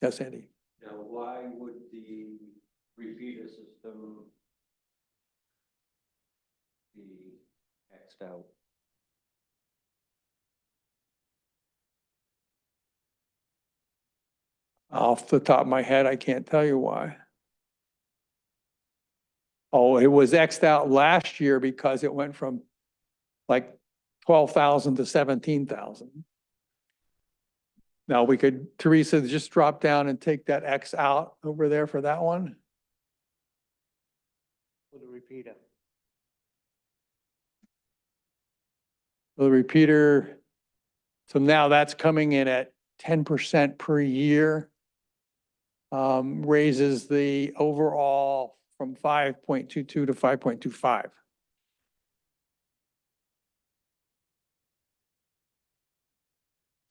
Yes, Andy? Now, why would the repeater system be Xed out? Off the top of my head, I can't tell you why. Oh, it was Xed out last year because it went from like 12,000 to 17,000. Now we could, Teresa, just drop down and take that X out over there for that one. For the repeater. The repeater, so now that's coming in at 10% per year. raises the overall from 5.22 to 5.25.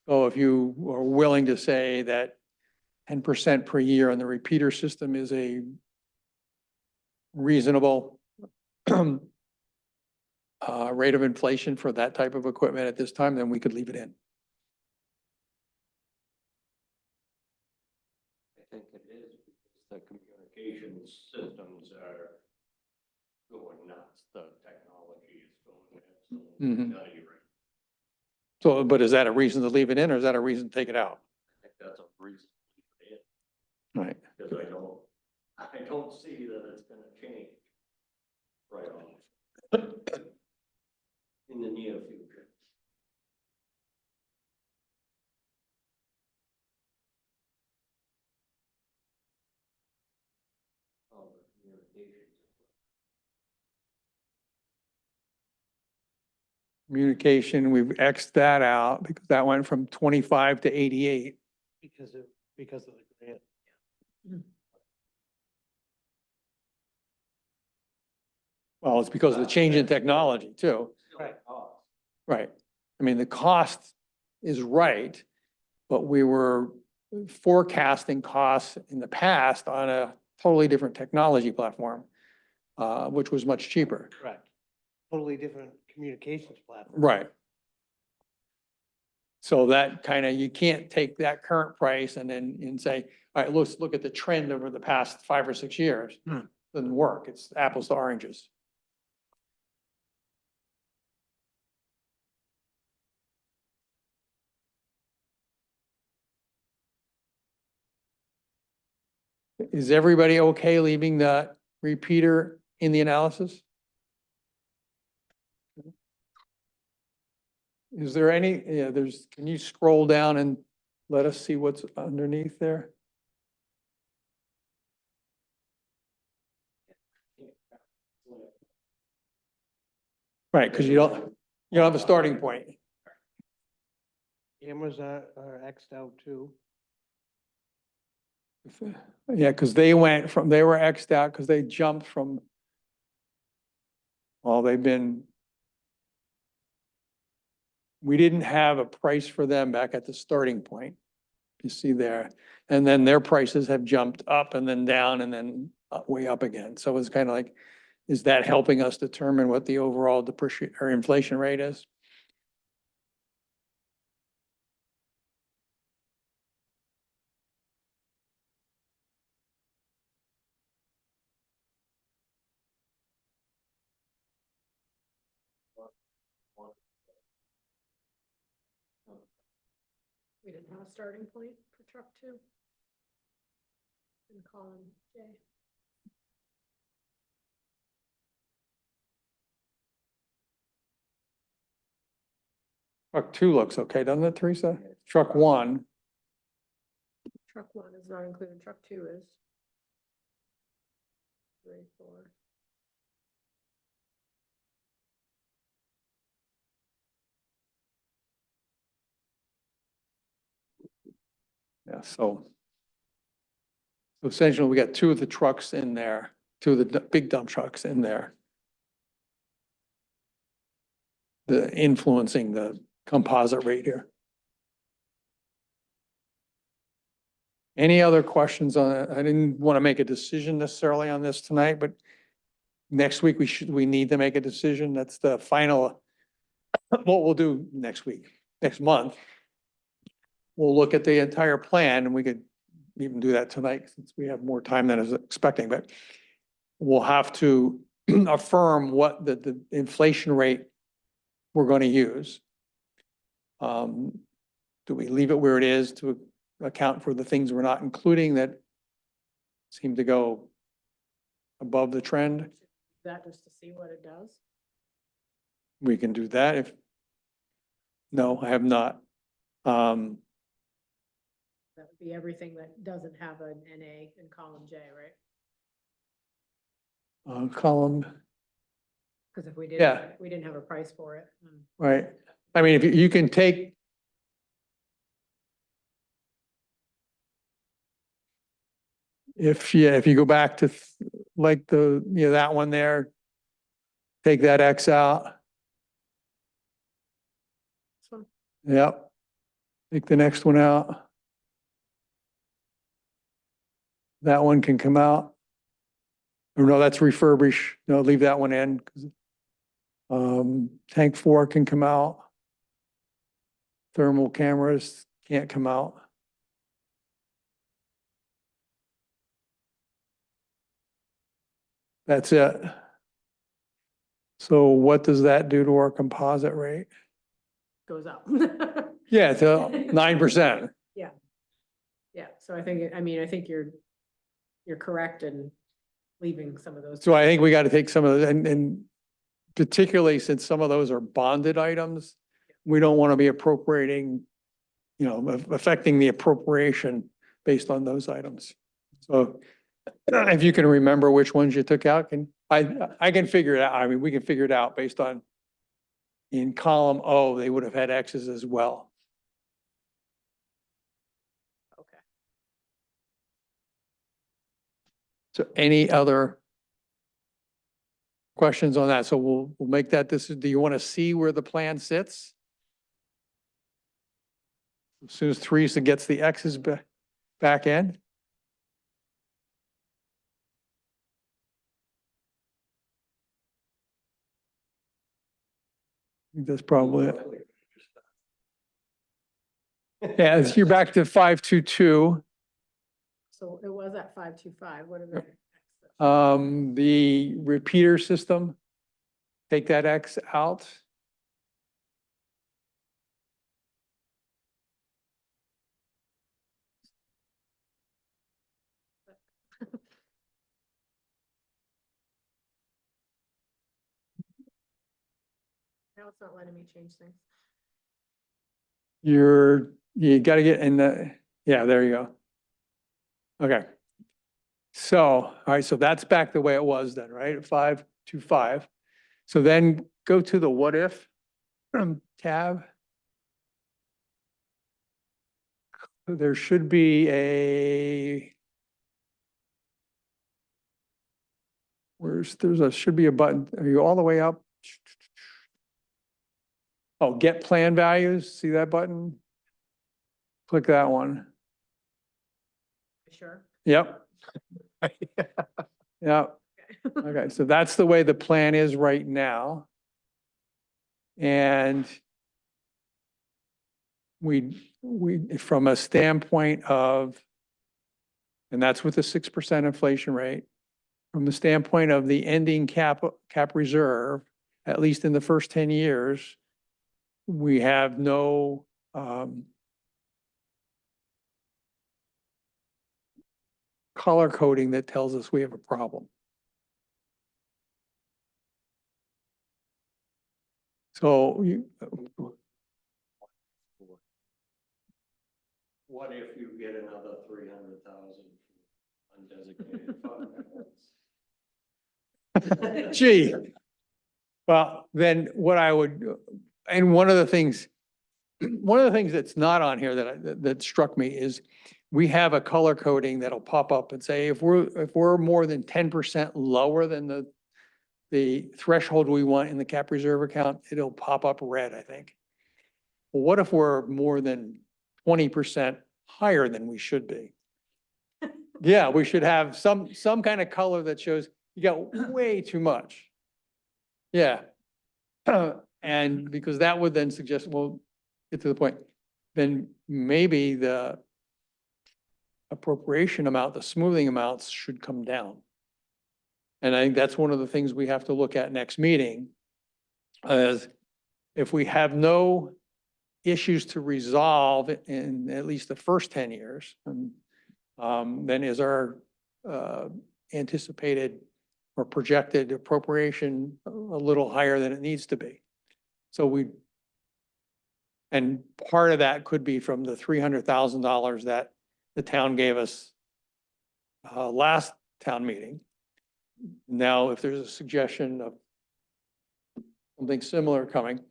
So if you are willing to say that 10% per year on the repeater system is a reasonable rate of inflation for that type of equipment at this time, then we could leave it in. I think it is because the communications systems are going nuts. The technology is going Mhm. nutty right. So, but is that a reason to leave it in or is that a reason to take it out? I think that's a reason to leave it in, Right. because I don't see that it's gonna change right on in the near future. Oh, the communications. Communication, we've Xed that out because that went from 25 to 88. Because of the grant. Well, it's because of the change in technology too. Right. Right. I mean, the cost is right, but we were forecasting costs in the past on a totally different technology platform, which was much cheaper. Correct. Totally different communications platform. Right. So that kind of, you can't take that current price and then and say, all right, let's look at the trend over the past 5 or 6 years. Doesn't work. It's apples to oranges. Is everybody okay leaving the repeater in the analysis? Is there any, yeah, can you scroll down and let us see what's underneath there? Right, because you don't have a starting point. Cameras are Xed out too. Yeah, because they were Xed out because they jumped from, well, we didn't have a price for them back at the starting point. You see there, and then their prices have jumped up and then down and then way up again. So it's kind of like, is that helping us determine what the overall depreciation or inflation rate is? We didn't have a starting point for truck 2. In column J. Truck 2 looks okay, doesn't it, Teresa? Truck 1, Truck 1 is not included, truck 2 is. 3, 4. yeah, so essentially we got 2 of the trucks in there, 2 of the big dump trucks in there. The influencing the composite rate here. Any other questions on it? I didn't want to make a decision necessarily on this tonight, but next week we need to make a decision. That's the final, what we'll do next week, next month. We'll look at the entire plan and we could even do that tonight since we have more time than I was expecting, but we'll have to affirm what the inflation rate we're going to use. Do we leave it where it is to account for the things we're not including that seem to go above the trend? That just to see what it does. We can do that if, no, I have not. That would be everything that doesn't have an NA in column J, right? Column, Because if we Yeah. didn't, we didn't have a price for it. right? I mean, if you can take, if you go back to like that one there, take that X out. This one. Yep. Take the next one out. That one can come out. Or no, that's refurbish. No, leave that one in. Tank 4 can come out. Thermal cameras can't come out. That's it. So what does that do to our composite rate? Goes up. Yeah, to 9%. Yeah, so I think, I mean, I think you're correct in leaving some of those. So I think we got to take some of the, and particularly since some of those are bonded items, we don't want to be appropriating, affecting the appropriation based on those items. So if you can remember which ones you took out, I can figure it out. I mean, we can figure it out based on in column O, they would have had X's as well. Okay. So any other questions on that? So we'll make that do you want to see where the plan sits? As soon as Teresa gets the X's back in? I think that's probably it. Yeah, you're back to 522. So it was at 525, what are The repeater system, take that X out. now it's not letting me change things. You gotta get in yeah, there you go. Okay. So, all right, so that's back the way it was then, right? 525. So then go to the what if tab. There should be should be a button. Are you all the way up? Oh, get plan values. See that button? Click that one. Sure. Yep. Yep. Okay, so that's the way the plan is right now. And we, from a standpoint of, and that's with the 6% inflation rate, from the standpoint of the ending cap reserve, at least in the first 10 years, we have no, color coding that tells us we have a problem. So What if you get another 300,000 undesignated fund? gee. Well, then what I would, and one of the things that's not on here that struck me is we have a color coding that'll pop up and say, if we're more than 10% lower than the threshold we want in the cap reserve account, it'll pop up red, I think. Well, what if we're more than 20% higher than we should be? Yeah, we should have some kind of color that shows you got way too much. Yeah. And because that would then suggest, well, get to the point, then maybe the appropriation amount, the smoothing amounts should come down. And I think that's one of the things we have to look at next meeting. Is if we have no issues to resolve in at least the first 10 years, then is our anticipated or projected appropriation a little higher than it needs to be. So and part of that could be from the $300,000 that the town gave us last town meeting. Now, if there's a suggestion of something similar coming,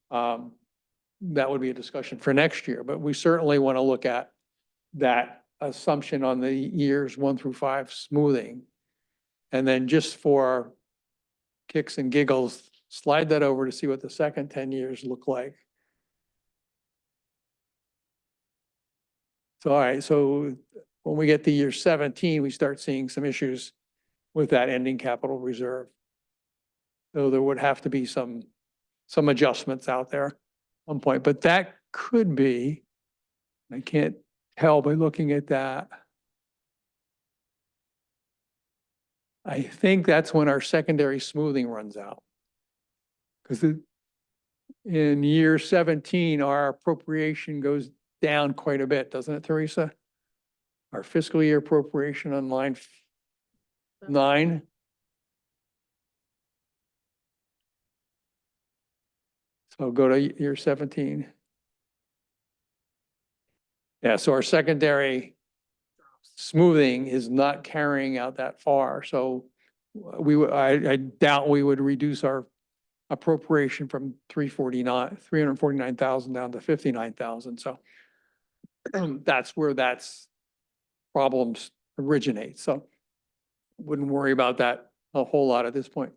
that would be a discussion for next year, but we certainly want to look at that assumption on the years 1 through 5 smoothing. And then just for kicks and giggles, slide that over to see what the second 10 years look like. So, all right, so when we get to year 17, we start seeing some issues with that ending capital reserve. So there would have to be some adjustments out there at one point, but that could be, I can't tell by looking at that. I think that's when our secondary smoothing runs out. Because in year 17, our appropriation goes down quite a bit, doesn't it, Teresa? Our fiscal year appropriation on line 9. So go to year 17. Yeah, so our secondary smoothing is not carrying out that far, so I doubt we would reduce our appropriation from 349,000 down to 59,000, so that's where problems originate, so wouldn't worry about that a whole lot at this point.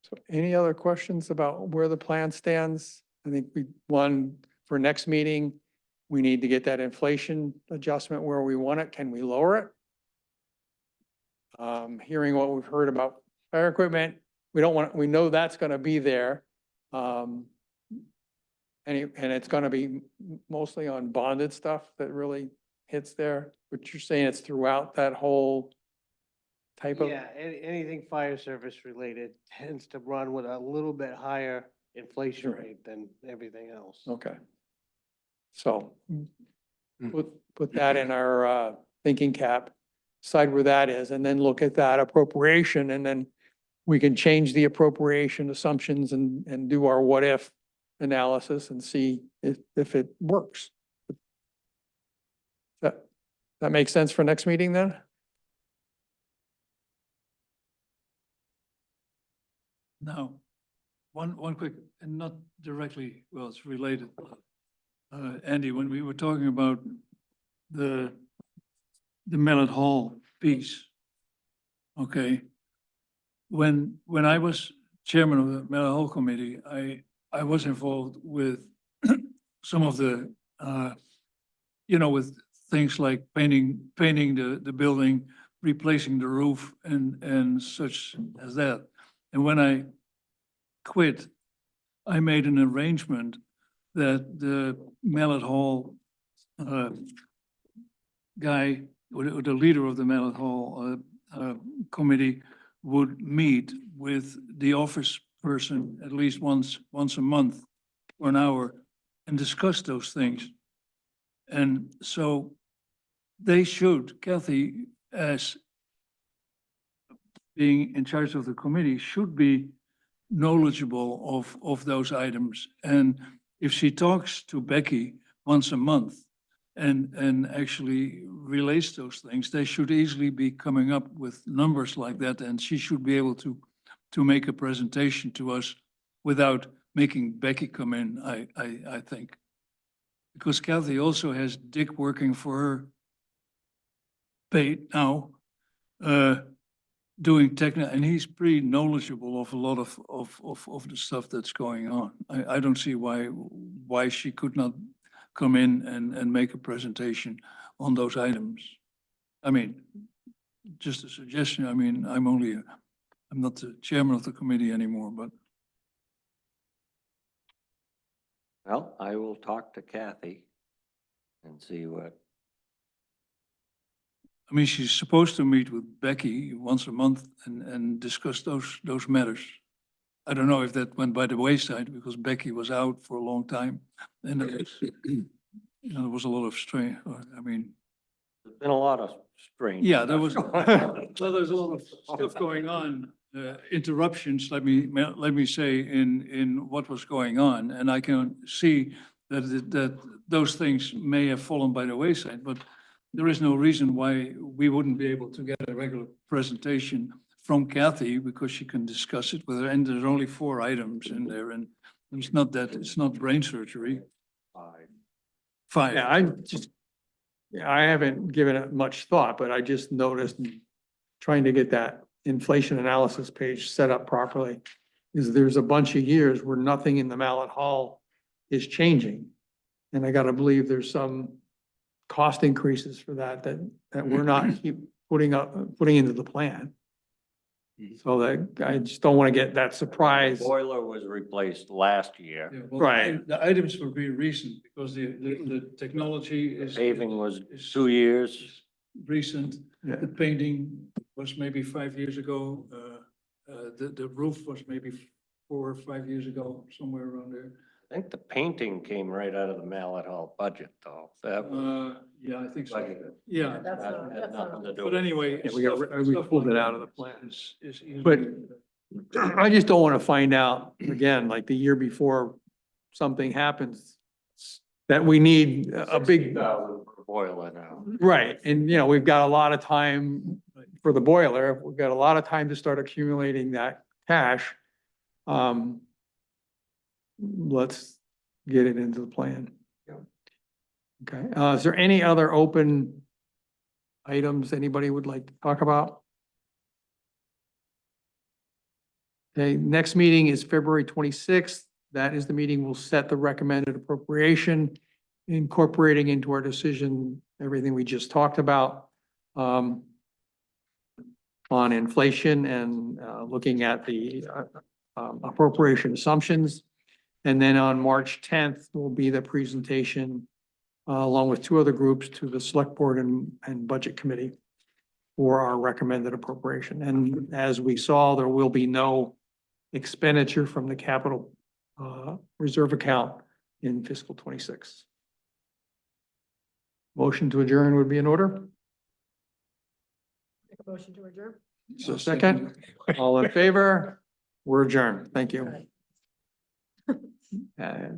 So any other questions about where the plan stands? I think for next meeting, we need to get that inflation adjustment where we want it. Can we lower it? Hearing what we've heard about fire equipment, we know that's gonna be there. And it's gonna be mostly on bonded stuff that really hits there, but you're saying it's throughout that whole type of? Yeah, anything fire service related tends to run with a little bit higher inflation Right. rate than everything else. Okay. So put that in our thinking cap, decide where that is, and then look at that appropriation, and then we can change the appropriation assumptions and do our what if analysis and see if it works. That makes sense for next meeting then? Now, one quick, and not directly, well, it's related. Andy, when we were talking about the Mellon Hall piece, okay? When I was chairman of the Mellon Hall Committee, I was involved with some of the, with things like painting the building, replacing the roof and such as that. And when I quit, I made an arrangement that the Mallet Hall guy, or the leader of the Mallet Hall committee would meet with the office person at least once a month for an hour and discuss those things. And so they should, Kathy, as being in charge of the committee, should be knowledgeable of those items. And if she talks to Becky once a month and actually relates those things, they should easily be coming up with numbers like that. And she should be able to make a presentation to us without making Becky come in, I think. Because Kathy also has Dick working for her paid now, doing technical, and he's pretty knowledgeable of a lot of the stuff that's going on. I don't see why she could not come in and make a presentation on those items. I mean, just a suggestion. I mean, I'm not the chairman of the committee anymore, but. Well, I will talk to Kathy and see what. I mean, she's supposed to meet with Becky once a month and discuss those matters. I don't know if that went by the wayside because Becky was out for a long time and there was a lot of strain. I mean. There's been a lot of strain. Yeah, there was, so there's a lot of stuff going on, interruptions, let me say, in what was going on. And I can see that those things may have fallen by the wayside, but there is no reason why we wouldn't be able to get a regular presentation from Kathy because she can discuss it with her. And there's only 4 items in there, and it's not brain surgery. 5. Yeah, I haven't given it much thought, but I just noticed trying to get that inflation analysis page set up properly. Is there's a bunch of years where nothing in the Mallet Hall is changing. And I gotta believe there's some cost increases for that we're not keep putting into the plan. So that, I just don't wanna get that surprise. Boiler was replaced last year. Yeah, well, Right. The items will be recent because the technology is. Paving was is- 2 years. is Recent, Yeah. the painting was maybe 5 years ago, the roof was maybe 4 or 5 years ago, somewhere around there. I think the painting came right out of the Mallet Hall budget, though. That was Yeah, I think so, budgeted. yeah. That's That not, had that's nothing to not. do But with it. anyway. Yeah, we stuff pulled like it out that of the plan. is easily- But I just don't wanna find out again, like the year before something happens, that we need a big, $60,000 for a boiler now. right, and you know, we've got a lot of time for the boiler, we've got a lot of time to start accumulating that cash. Let's get it into the plan. Okay, is there any other open items anybody would like to talk about? Okay, next meeting is February 26th. That is the meeting we'll set the recommended appropriation, incorporating into our decision everything we just talked about on inflation and looking at the appropriation assumptions. And then on March 10th will be the presentation along with 2 other groups to the Select Board and Budget Committee for our recommended appropriation. And as we saw, there will be no expenditure from the capital reserve account in fiscal 26. Motion to adjourn would be in order. Make a motion to adjourn. So second, all in favor? We're adjourned. Thank you. All right.